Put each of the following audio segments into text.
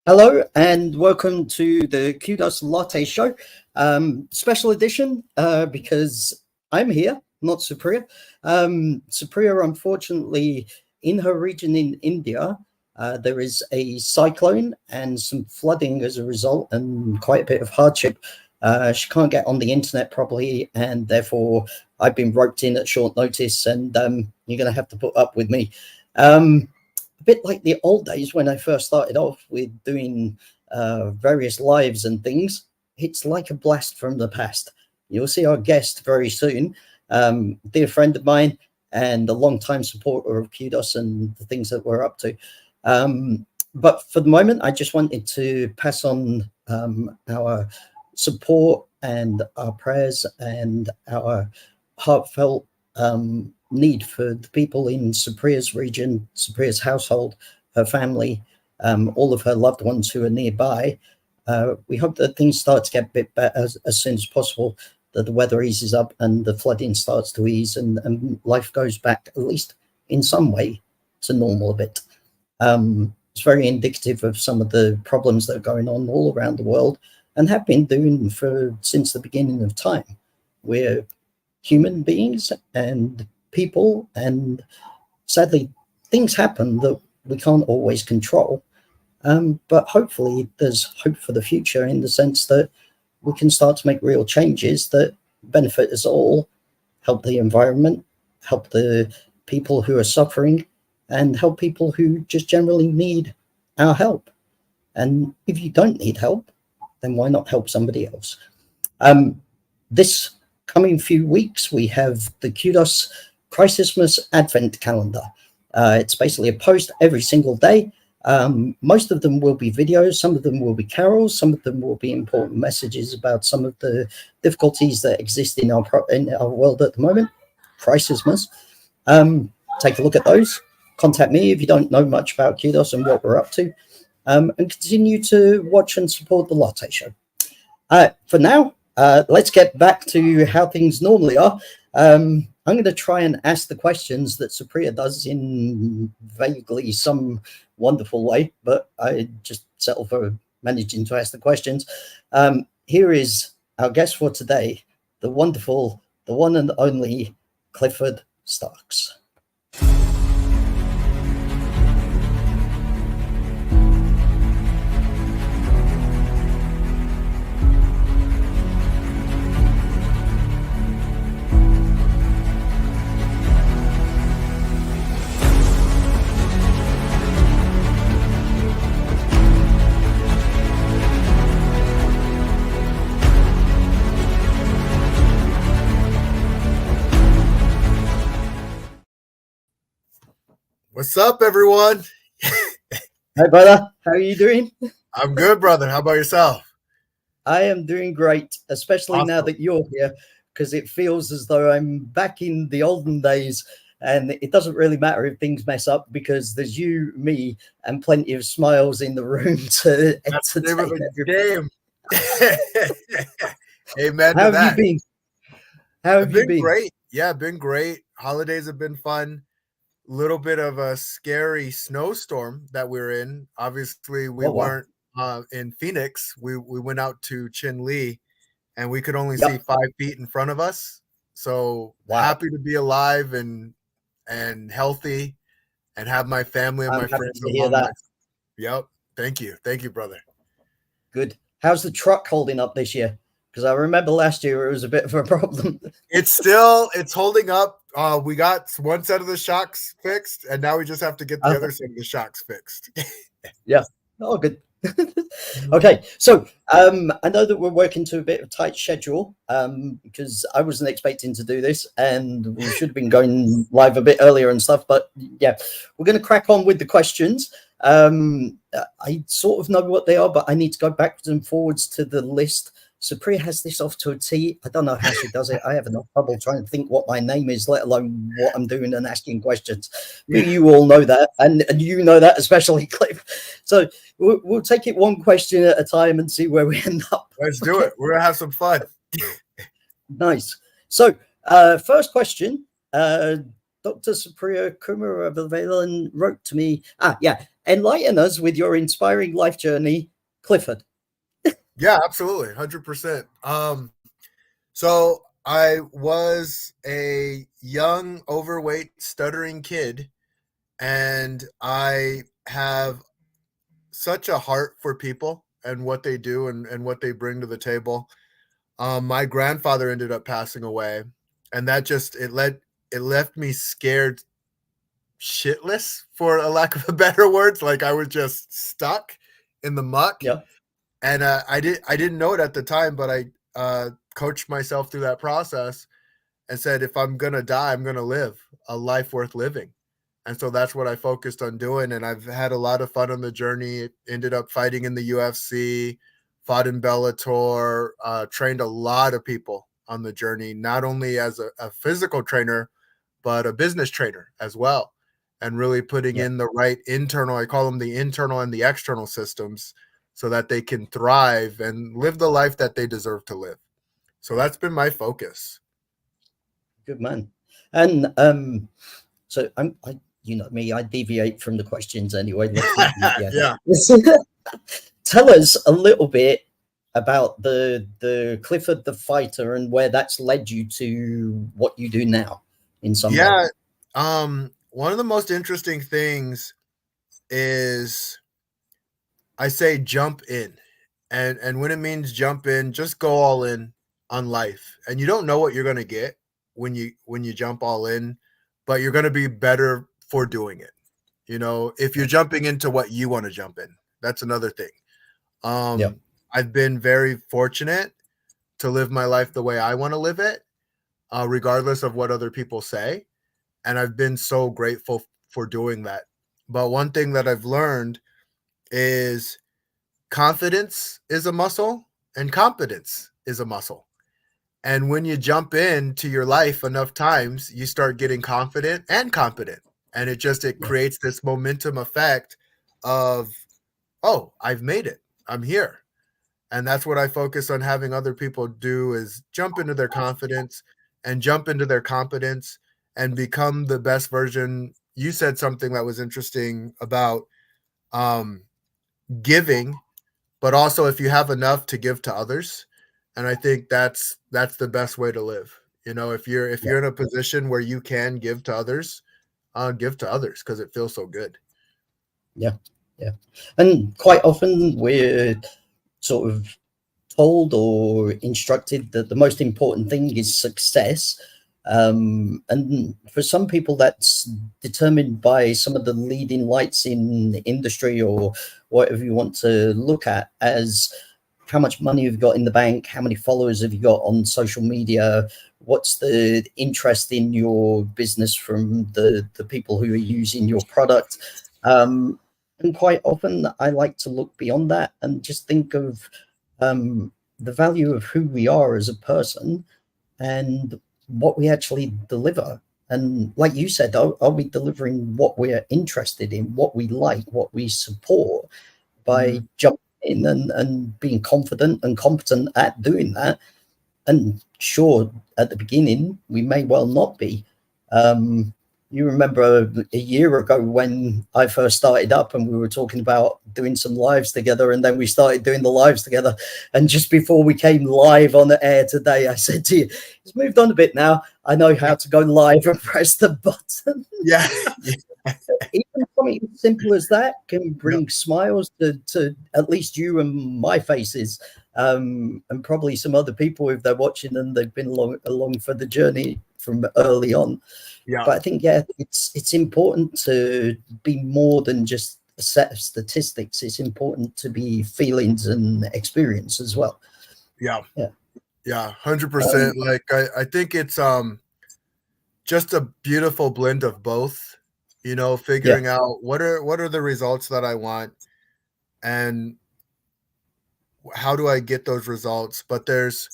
Hello and welcome to the Kudos Latte Show, special edition because I'm here, not Supriya. Supriya, unfortunately, in her region in India, there is a cyclone and some flooding as a result and quite a bit of hardship. She can't get on the internet properly, and therefore I've been roped in at short notice, and you're going to have to put up with me. A bit like the old days when I first started off with doing various lives and things. It's like a blast from the past. You'll see our guest very soon, dear friend of mine and a long-time supporter of Kudos and the things that we're up to. But for the moment, I just wanted to pass on our support and our prayers and our heartfelt need for the people in Supriya's region, Supriya's household, her family, all of her loved ones who are nearby. We hope that things start to get a bit better as soon as possible, that the weather eases up and the flooding starts to ease and life goes back, at least in some way, to normal a bit. It's very indicative of some of the problems that are going on all around the world and have been doing since the beginning of time. We're human beings and people, and sadly things happen that we can't always control, but hopefully there's hope for the future in the sense that we can start to make real changes that benefit us all, help the environment, help the people who are suffering, and help people who just generally need our help. And if you don't need help, then why not help somebody else? This coming few weeks, we have the Kudos Christmas Advent Calendar. It's basically a post every single day. Most of them will be videos, some of them will be carols, some of them will be important messages about some of the difficulties that exist in our world at the moment. Christmas. Take a look at those. Contact me if you don't know much about Kudos and what we're up to, and continue to watch and support the Latte Show. For now, let's get back to how things normally are. I'm going to try and ask the questions that Supriya does in vaguely some wonderful way, but I just settle for managing to ask the questions. Here is our guest for today, the wonderful, the one and only Clifford Starks. What's up, everyone? Hi, brother. How are you doing? I'm good, brother. How about yourself? I am doing great, especially Awesome. now that you're here, because it feels as though I'm back in the olden days, and it doesn't really matter if things mess up because there's you, me, and plenty of smiles in the room to entertain everybody. Amen. How have you been? How have you been? Great. Yeah, been great. Holidays have been fun. Little bit of a scary snowstorm that we're in. Obviously, we weren't in Phoenix. We went out to Chin Lee, and we could only see 5 feet in front of us. So happy to be alive and healthy, and have my family and my friends to hear that. Yep. Thank you, brother. Good. How's the truck holding up this year? Because I remember last year it was a bit of a problem. It's holding up. We got one set of the shocks fixed, and now we just have to get the other set of the shocks fixed. Yeah. Oh, good. Okay, so I know that we're working to a bit of a tight schedule because I wasn't expecting to do this, and we should have been going live a bit earlier and stuff, but yeah, we're going to crack on with the questions. I sort of know what they are, but I need to go backwards and forwards to the list. Supriya has this off to a T. I don't know how she does it. I have enough trouble trying to think what my name is, let alone what I'm doing and asking questions. But you all know that, and you know that, especially Cliff. So we'll take it one question at a time and see where we end up. Let's do it. We're gonna have some fun. Nice. So first question, Dr. Supriya Kumaravelan wrote to me, enlighten us with your inspiring life journey, Clifford. Yeah, absolutely. 100%. So I was a young, overweight, stuttering kid, and I have such a heart for people and what they do and what they bring to the table. My grandfather ended up passing away, and that just it left me scared shitless, for a lack of a better words. Like I was just stuck in the muck. Yeah. And I didn't know it at the time, but I coached myself through that process and said, if I'm gonna die, I'm gonna live a life worth living. And so that's what I focused on doing. And I've had a lot of fun on the journey. Ended up fighting in the UFC, fought in Bellator, trained a lot of people on the journey, not only as a physical trainer, but a business trainer as well. And really putting in the right internal, I call them the internal and the external systems, so that they can thrive and live the life that they deserve to live. So that's been my focus. Good man. And so you know me, I deviate from the questions anyway. Yeah. Tell us a little bit about the Clifford the fighter and where that's led you to what you do now in some way. Yeah. One of the most interesting things is I say jump in. And when it means jump in, just go all in on life. And you don't know what you're gonna get when you jump all in, but you're gonna be better for doing it. You know, if you're jumping into what you want to jump in, that's another thing. I've been very fortunate to live my life the way I want to live it, regardless of what other people say. And I've been so grateful for doing that. But one thing that I've learned is confidence is a muscle and competence is a muscle. And when you jump into your life enough times, you start getting confident and competent. And it creates this momentum effect of, oh, I've made it. I'm here. And that's what I focus on having other people do, is jump into their confidence and jump into their competence and become the best version. You said something that was interesting about giving, but also if you have enough to give to others. And I think that's the best way to live. You know, if you're in a position where you can give to others, give to others, because it feels so good. Yeah. And quite often we're sort of told or instructed that the most important thing is success. And for some people, that's determined by some of the leading lights in the industry, or whatever you want to look at, as how much money you've got in the bank, how many followers have you got on social media, what's the interest in your business from the people who are using your product. And quite often I like to look beyond that and just think of the value of who we are as a person and what we actually deliver. And like you said, are we delivering what we're interested in, what we like, what we support, by jumping in and being confident and competent at doing that? And sure, at the beginning, we may well not be. You remember a year ago when I first started up and we were talking about doing some lives together, and then we started doing the lives together. And just before we came live on the air today, I said to you, it's moved on a bit now. I know how to go live and press the button. Yeah. Even something as simple as that can bring smiles to at least you and my faces, and probably some other people if they're watching and they've been along for the journey from early on. But I think, it's important to be more than just a set of statistics. It's important to be feelings and experience as well. Yeah. 100%. Like I think it's just a beautiful blend of both, you know, figuring out what are the results that I want and how do I get those results. But there's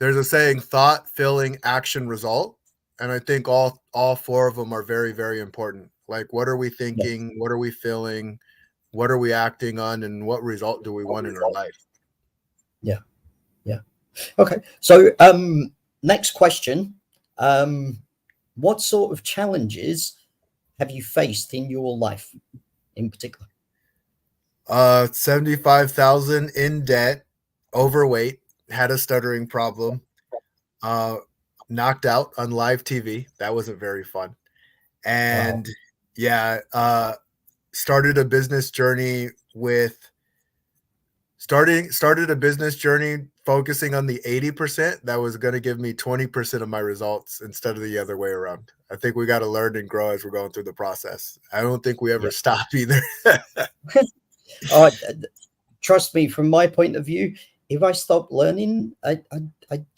a saying, thought, feeling, action, result. And I think all four of them are very, very important. Like, what are we thinking? What are we feeling? What are we acting on? And what result do we want in our life? Yeah. Okay. So next question. what sort of challenges have you faced in your life in particular? 75,000 in debt, overweight, had a stuttering problem, knocked out on live TV. That wasn't very fun. And Wow. yeah, started a business journey focusing on the 80% that was going to give me 20% of my results instead of the other way around. I think we got to learn and grow as we're going through the process. I don't think we ever stop either. Trust me, from my point of view, if I stopped learning, I'd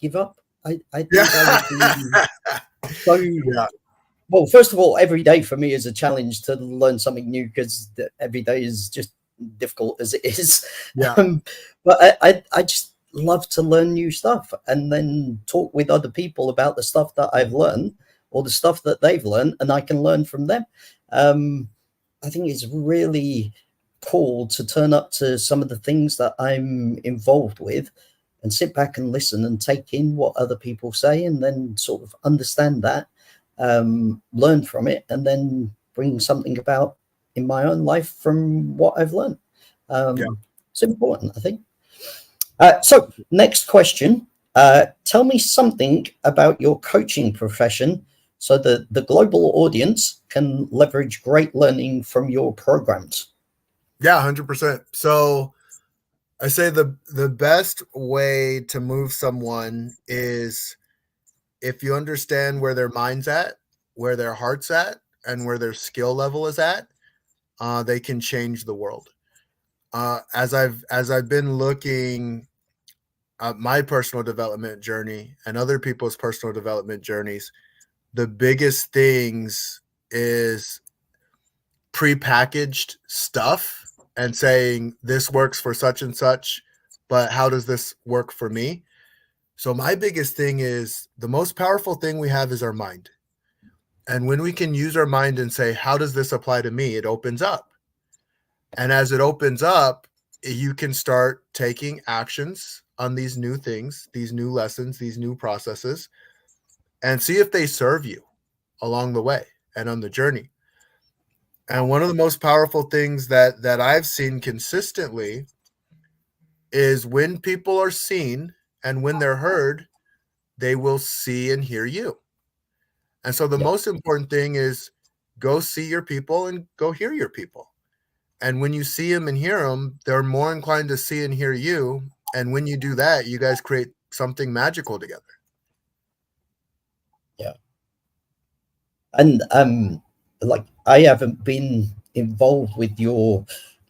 give up. I think I would be so. Yeah. Well, first of all, every day for me is a challenge to learn something new, because every day is just difficult as it is. Yeah. But I just love to learn new stuff and then talk with other people about the stuff that I've learned or the stuff that they've learned, and I can learn from them. I think it's really cool to turn up to some of the things that I'm involved with and sit back and listen and take in what other people say, and then sort of understand that, learn from it, and then bring something about in my own life from what I've learned. It's important, I think. So next question, tell me something about your coaching profession so that the global audience can leverage great learning from your programs. Yeah, 100%. So I say the best way to move someone is if you understand where their mind's at, where their heart's at, and where their skill level is at, they can change the world. As I've been looking at my personal development journey and other people's personal development journeys, the biggest things is prepackaged stuff and saying this works for such and such, but how does this work for me? So my biggest thing is the most powerful thing we have is our mind. And when we can use our mind and say, how does this apply to me? It opens up. And as it opens up, you can start taking actions on these new things, these new lessons, these new processes, and see if they serve you along the way and on the journey. And one of the most powerful things that I've seen consistently is when people are seen and when they're heard, they will see and hear you. And so the most important thing is go see your people and go hear your people. And when you see them and hear them, they're more inclined to see and hear you. And when you do that, you guys create something magical together. Yeah. And like, I haven't been involved with your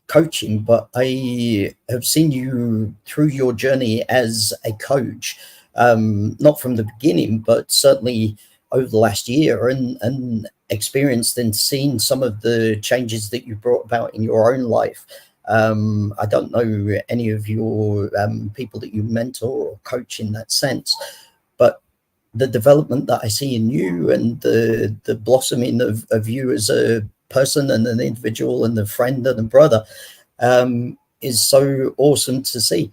coaching, but I have seen you through your journey as a coach, not from the beginning, but certainly over the last year, and experienced and seen some of the changes that you brought about in your own life. I don't know any of your people that you mentor or coach in that sense, but the development that I see in you and the blossoming of you as a person and an individual and a friend and a brother is so awesome to see.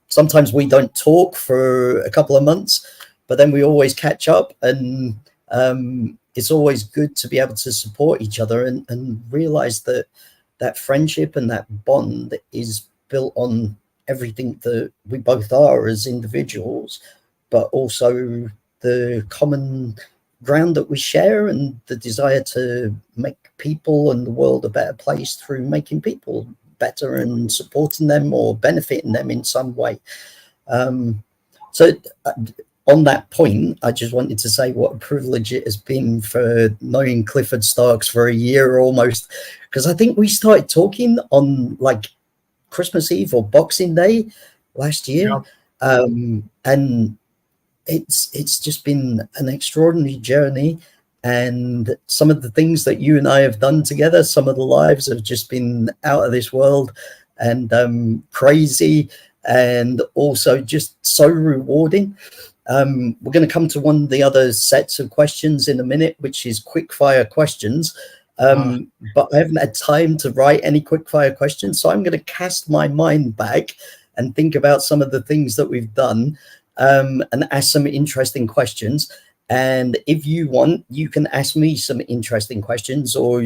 Sometimes we don't talk for a couple of months, but then we always catch up, and it's always good to be able to support each other and realize that that friendship and that bond is built on everything that we both are as individuals, but also the common ground that we share and the desire to make people and the world a better place through making people better and supporting them or benefiting them in some way. So on that point, I just wanted to say what a privilege it has been for knowing Clifford Starks for a year almost, because I think we started talking on like Christmas Eve or Boxing Day last year. And it's just been an extraordinary journey, and some of the things that you and I have done together, some of the lives have just been out of this world and crazy, and also just so rewarding. We're going to come to one of the other sets of questions in a minute, which is quick fire questions. But I haven't had time to write any quick fire questions, so I'm going to cast my mind back and think about some of the things that we've done, and ask some interesting questions. And if you want, you can ask me some interesting questions, or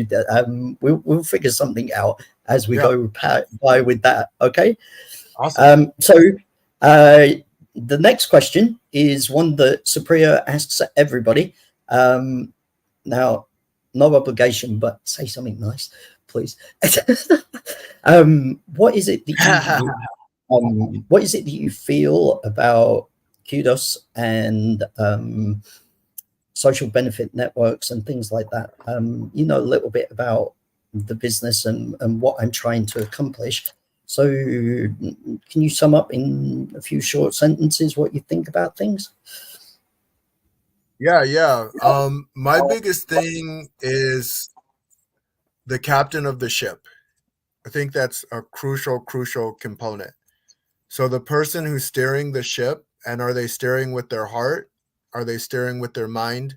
we'll figure something out as we go by with that. Okay. Awesome. So the next question is one that Supriya asks everybody. Now, no obligation, but say something nice, please. What is it that what is it that you feel about Kudos and social benefit networks and things like that? You know a little bit about the business and what I'm trying to accomplish. So can you sum up in a few short sentences what you think about things? Yeah. My biggest thing is the captain of the ship. I think that's a crucial component. So the person who's steering the ship, and are they steering with their heart? Are they steering with their mind?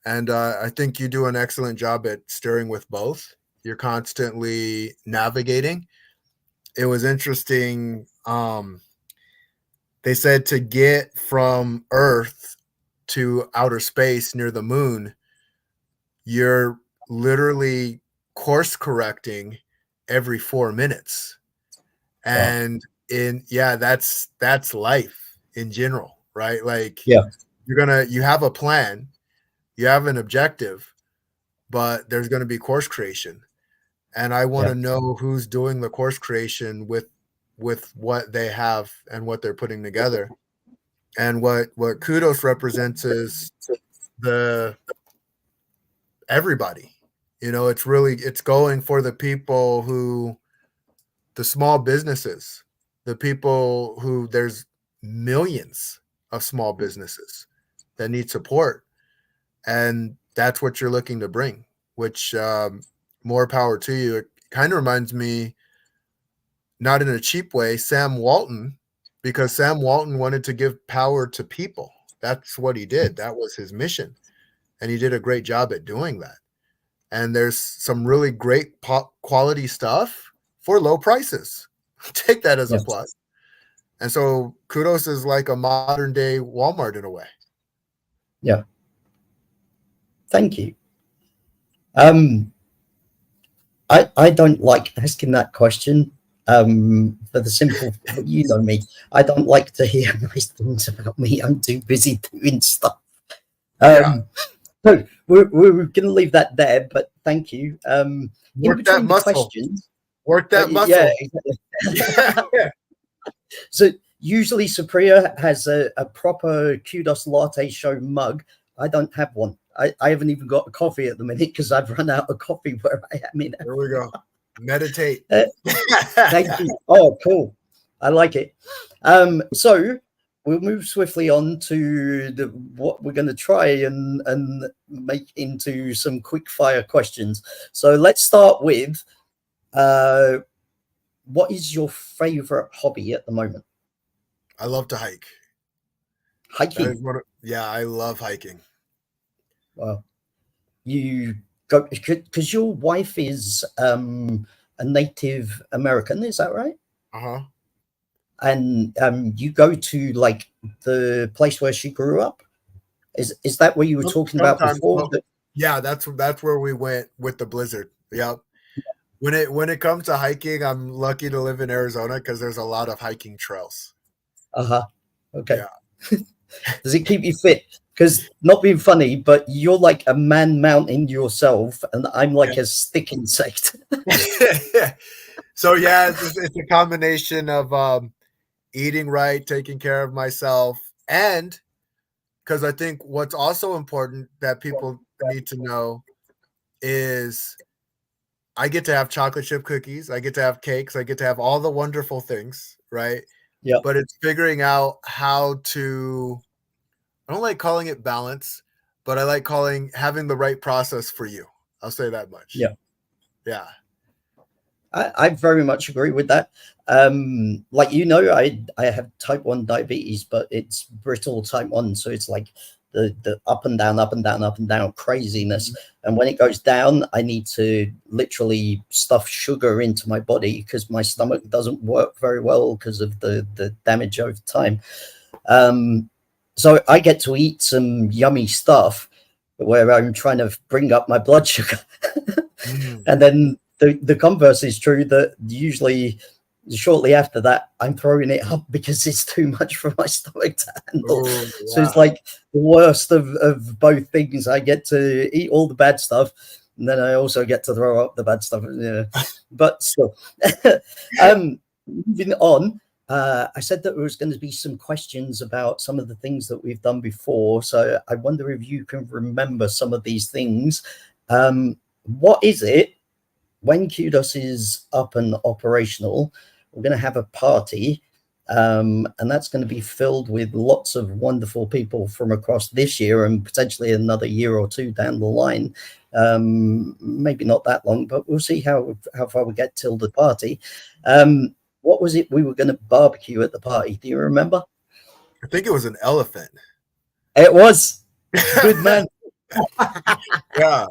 And I think you do an excellent job at steering with both. You're constantly navigating. It was interesting. They said to get from Earth to outer space near the moon, you're literally course correcting every 4 minutes. And that's life in general, right? Like you have a plan, you have an objective, but there's going to be course creation. And I want to know who's doing the course creation with what they have and what they're putting together. And what Kudos represents is the everybody. It's going for the people who, the small businesses, the people who, there's millions of small businesses that need support. And that's what you're looking to bring, which more power to you. It kind of reminds me, not in a cheap way, Sam Walton, because Sam Walton wanted to give power to people. That's what he did. That was his mission. And he did a great job at doing that. And there's some really great quality stuff for low prices. Take that as a plus. And so Kudos is like a modern day Walmart in a way. Yeah. Thank you. I don't like asking that question for the simple, you know me, I don't like to hear nice things about me. I'm too busy doing stuff. So we're going to leave that there, but thank you. Work that muscle. Work that muscle. Yeah, exactly. Yeah. So usually Supriya has a proper Kudos Latte Show mug. I don't have one. I haven't even got a coffee at the minute because I've run out of coffee where I am in. There we go. Meditate. Thank you. Oh, cool. I like it. So we'll move swiftly on to what we're going to try and make into some quick fire questions. So let's start with what is your favorite hobby at the moment? I love to hike. Hiking? I love hiking. Well, you go because your wife is a Native American, is that right? And you go to like the place where she grew up. Is that what you were talking about before? Yeah, that's where we went with the blizzard. Yep. When it comes to hiking, I'm lucky to live in Arizona because there's a lot of hiking trails. Okay. Yeah. Does it keep you fit? Because, not being funny, but you're like a man mountain yourself, and I'm like a stick insect. So yeah, it's a combination of eating right, taking care of myself, and because I think what's also important that people need to know is I get to have chocolate chip cookies, I get to have cakes, I get to have all the wonderful things, right? Yeah. But it's figuring out how to, I don't like calling it balance, but I like having the right process for you. I'll say that much. Yeah. Yeah. I very much agree with that. Like, you know, I have type 1 diabetes, but it's brittle type 1. So it's like the up and down, up and down, up and down craziness. Mm-hmm. And when it goes down, I need to literally stuff sugar into my body because my stomach doesn't work very well because of the damage over time. So I get to eat some yummy stuff where I'm trying to bring up my blood sugar. And then the converse is true, that usually shortly after that, I'm throwing it up because it's too much for my stomach to handle. Oh, So it's like the worst of both things. I get to eat all the bad stuff, and then I also get to throw up the bad stuff. Yeah. But still, moving on, I said that there was going to be some questions about some of the things that we've done before. So I wonder if you can remember some of these things. What is it when Kudos is up and operational? We're going to have a party, and that's going to be filled with lots of wonderful people from across this year and potentially another year or two down the line. Maybe not that long, but we'll see how far we get till the party. What was it we were going to barbecue at the party? Do you remember? I think it was an elephant. It was. Good man. Yeah.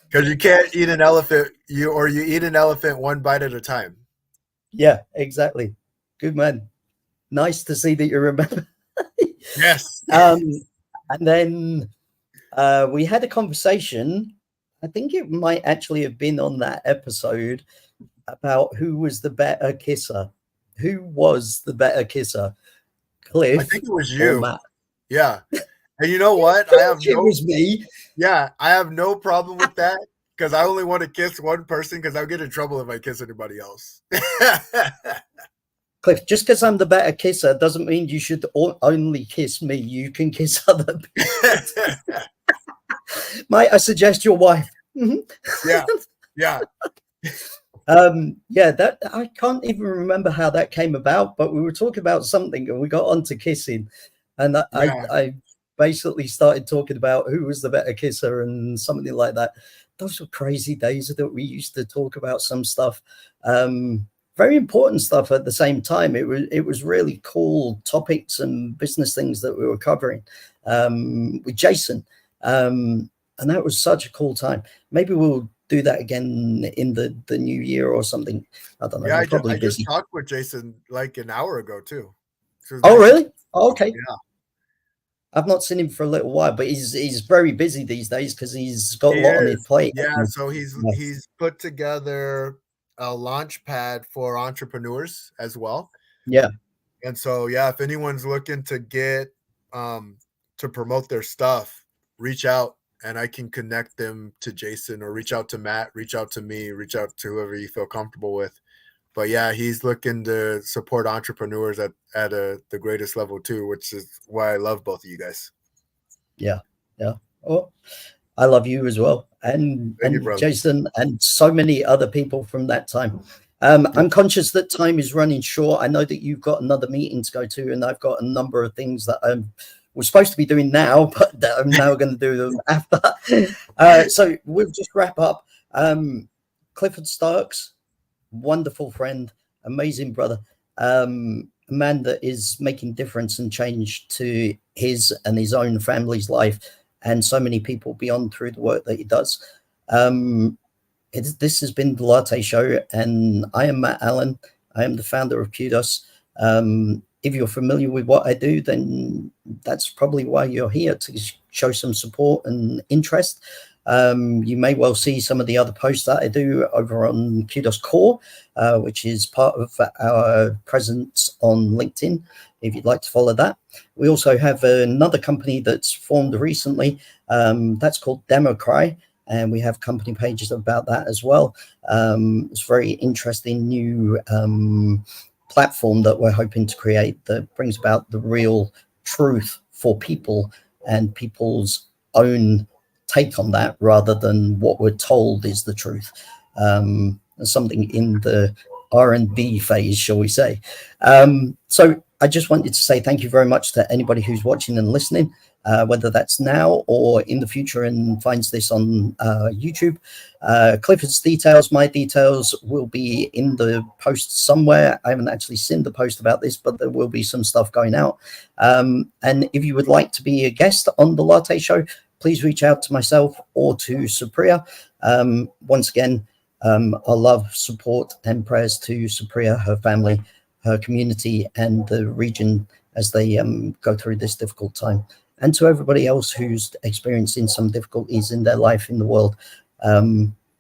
Because you can't eat an elephant, you eat an elephant one bite at a time. Yeah, exactly. Good man. Nice to see that you remember. Yes. And then we had a conversation. I think it might actually have been on that episode about who was the better kisser. Who was the better kisser? Cliff? I think it was or you. Matt? Yeah. And you know what? It was me. Yeah, I have no problem with that because I only want to kiss one person because I'll get in trouble if I kiss anybody else. Cliff, just because I'm the better kisser doesn't mean you should only kiss me. You can kiss other people. Might I suggest your wife? Yeah. Yeah. Yeah, that I can't even remember how that came about, but we were talking about something and we got onto kissing, and I basically started talking about who was the better kisser and something like that. Those were crazy days that we used to talk about some stuff, very important stuff at the same time. It was really cool topics and business things that we were covering with Jason, and that was such a cool time. Maybe we'll do that again in the new year or something. I don't know. Yeah, Probably I busy. just talked with Jason like an hour ago too. Oh, really? Oh, okay. Yeah. I've not seen him for a little while, but he's very busy these days because he's got a lot on his plate. Yeah, so he's put together a launch pad for entrepreneurs as well. Yeah. And so yeah, if anyone's looking to get to promote their stuff, reach out and I can connect them to Jason, or reach out to Matt, reach out to me, reach out to whoever you feel comfortable with. But yeah, he's looking to support entrepreneurs at the greatest level too, which is why I love both of you guys. Yeah. Yeah. Oh, I love you as well. And you, Jason and so many other people from that time. I'm conscious that time is running short. I know that you've got another meeting to go to, and I've got a number of things that we're supposed to be doing now, but that I'm now going to do them after. So we'll just wrap up. Clifford Starks, wonderful friend, amazing brother, a man that is making difference and change to his and his own family's life, and so many people beyond through the work that he does. This has been the Latte Show, and I am Matt Allen. I am the founder of Kudos. If you're familiar with what I do, then that's probably why you're here, to show some support and interest. You may well see some of the other posts that I do over on Kudos Core, which is part of our presence on LinkedIn, if you'd like to follow that. We also have another company that's formed recently, that's called Democry, and we have company pages about that as well. It's a very interesting new platform that we're hoping to create that brings about the real truth for people and people's own take on that, rather than what we're told is the truth. Something in the R&B phase, shall we say. So I just wanted to say thank you very much to anybody who's watching and listening, whether that's now or in the future and finds this on YouTube. Clifford's details, my details will be in the post somewhere. I haven't actually seen the post about this, but there will be some stuff going out. And if you would like to be a guest on the Latte Show, please reach out to myself or to Supriya. Once again, our love, support, and prayers to Supriya, her family, her community and the region as they go through this difficult time. And to everybody else who's experiencing some difficulties in their life in the world,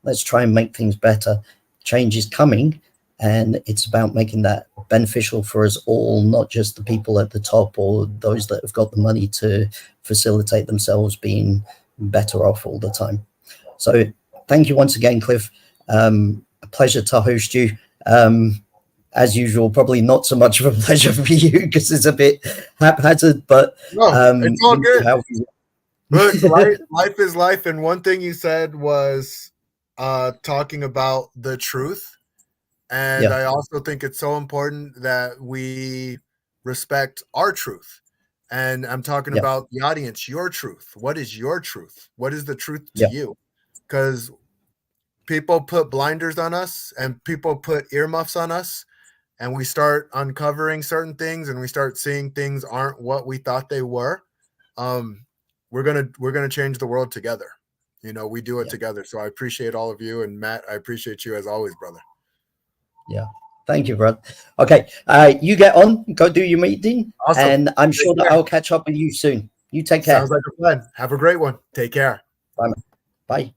let's try and make things better. Change is coming, and it's about making that beneficial for us all, not just the people at the top or those that have got the money to facilitate themselves being better off all the time. So thank you once again, Cliff. A pleasure to host you. As usual, probably not so much of a pleasure for you because it's a bit haphazard, but no, it's all good. Look, life is life. And one thing you said was talking about the truth. And I also think it's so important that we respect our truth. And I'm talking about the audience, your truth. What is your truth? What is the truth to you? Because people put blinders on us and people put earmuffs on us, and we start uncovering certain things and we start seeing things aren't what we thought they were. We're gonna change the world together. You know, we do it together. So I appreciate all of you, and Matt, I appreciate you as always, brother. Yeah. Thank you, brother. Okay. You get on, go do your meeting. Awesome. And I'm sure that I'll catch up with you soon. You take care. Sounds like a plan. Have a great one. Take care. Bye. Bye.